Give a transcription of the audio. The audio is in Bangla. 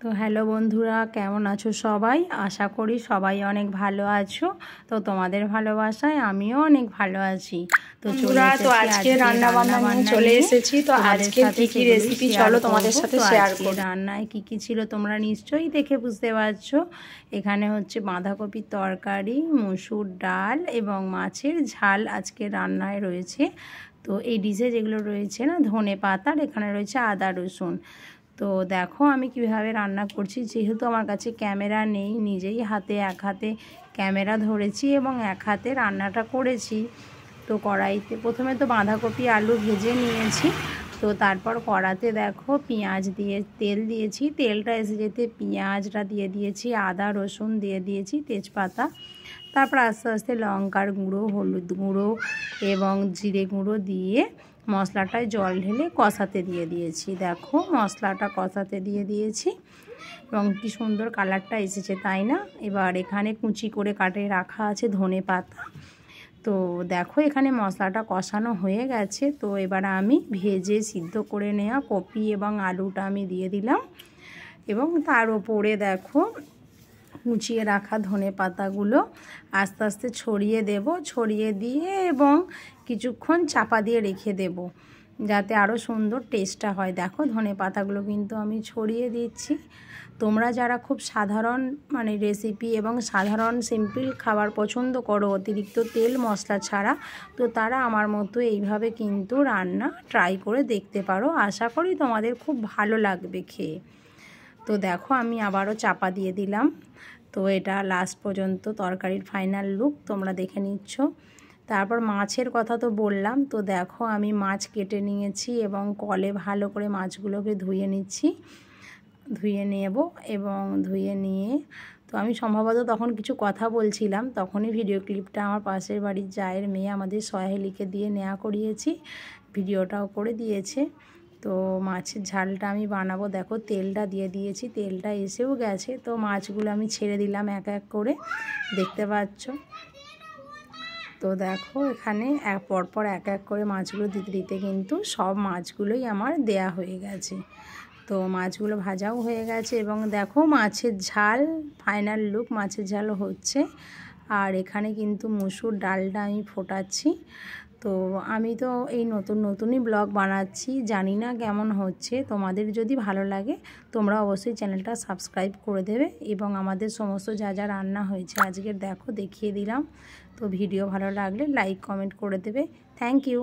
তো হ্যালো বন্ধুরা, কেমন আছো সবাই? আশা করি সবাই অনেক ভালো আছো। তো তোমাদের ভালোবাসায় আমিও অনেক ভালো আছি। তো আজকে রান্না বান্না নিয়ে চলে এসেছি। তো আজকে কি কি রেসিপি চলো তোমাদের সাথে শেয়ার করি। রান্নায় কি কি ছিল তোমরা নিশ্চয়ই দেখে বুঝতে পারছো। এখানে হচ্ছে বাঁধাকপির তরকারি, মসুর ডাল এবং মাছের ঝাল আজকে রান্নায় রয়েছে। তো এই ডিশে যেগুলো রয়েছে না, ধনে পাতা আর এখানে রয়েছে আদা রসুন। তো দেখো আমি কিভাবে রান্না করছি। যেহেতু আমার কাছে ক্যামেরা নেই, নিজেই এক হাতে ক্যামেরা ধরেছি এবং এক হাতে রান্নাটা করেছি। তো কড়াইতে প্রথমে তো বাঁধাকপি আলু ভেজে নিয়েছি। তো তারপর কড়াতে দেখো পেঁয়াজ দিয়ে তেল দিয়েছি। তেলটা এসে যেতে পেঁয়াজটা দিয়ে দিয়েছি, আদা রসুন দিয়ে দিয়েছি, তেজপাতা। তারপর আস্তে আস্তে লঙ্কার গুঁড়ো, হলুদ গুঁড়ো এবং জিরে গুঁড়ো দিয়ে মশলাটায় জল ঢেলে কষাতে দিয়ে দিয়েছি। দেখো মশলাটা কষাতে দিয়ে দিয়েছি এবং কি সুন্দর কালারটা এসেছে, তাই না? এবার এখানে কুচি করে কাটে রাখা আছে ধনে পাতা। তো দেখো এখানে মশলাটা কষানো হয়ে গেছে। তো এবার আমি ভেজে সিদ্ধ করে নেওয়া কপি এবং আলুটা আমি দিয়ে দিলাম এবং তার ওপরে দেখো কুচিয়ে রাখা ধনে পাতাগুলো আস্তে আস্তে ছড়িয়ে দেব। ছড়িয়ে দিয়ে এবং কিছুক্ষণ চাপা দিয়ে রেখে দেব যাতে আরও সুন্দর টেস্টটা হয়। দেখো ধনে পাতাগুলো কিন্তু আমি ছড়িয়ে দিচ্ছি। তোমরা যারা খুব সাধারণ রেসিপি এবং সাধারণ সিম্পল খাবার পছন্দ করো, অতিরিক্ত তেল মশলা ছাড়া, তো তারা আমার মতো এইভাবে কিন্তু রান্না ট্রাই করে দেখতে পারো। আশা করি তোমাদের খুব ভালো লাগবে খেয়ে। তো দেখো আমি আবারও চাপা দিয়ে দিলাম। তো এটা লাস্ট পর্যন্ত তরকারির ফাইনাল লুক তোমরা দেখে নিচ্ছ। তারপর মাছের কথা তো বললাম। তো দেখো আমি মাছ কেটে নিয়েছি এবং কলে ভালো করে মাছগুলোকে ধুয়ে নিচ্ছি, ধুয়ে নেব এবং ধুয়ে নিয়ে তো আমি সম্ভবত তখন কিছু কথা বলছিলাম, তখনই ভিডিও ক্লিপটা আমার পাশের বাড়ির জায়ের মেয়ে আমাদের সহেলিকে দিয়ে নেওয়া করিয়েছি, ভিডিওটাও করে দিয়েছে। তো মাছের ঝালটা আমি বানাবো। দেখো তেলটা দিয়ে দিয়েছি, তেলটা এসেও গেছে। তো মাছগুলো আমি ছেড়ে দিলাম এক এক করে, দেখতে পাচ্ছ। তো দেখো এখানে পরপর এক এক করে মাছগুলো দিতে দিতে কিন্তু সব মাছগুলোই আমার দেয়া হয়ে গেছে। তো মাছগুলো ভাজাও হয়ে গেছে এবং দেখো মাছের ঝাল ফাইনাল লুক, মাছের ঝালও হচ্ছে। আর এখানে কিন্তু মসুর ডালটা আমি ফোটাচ্ছি। তো আমি তো এই নতুনই ব্লগ বানাচ্ছি, জানি না কেমন হচ্ছে। তোমাদের যদি ভালো লাগে তোমরা অবশ্যই চ্যানেলটা সাবস্ক্রাইব করে দেবে এবং আমাদের সমস্ত যা যা রান্না হয়েছে আজকের দেখো দেখিয়ে দিলাম। তো ভিডিও ভালো লাগলে লাইক কমেন্ট করে দেবে। Thank you.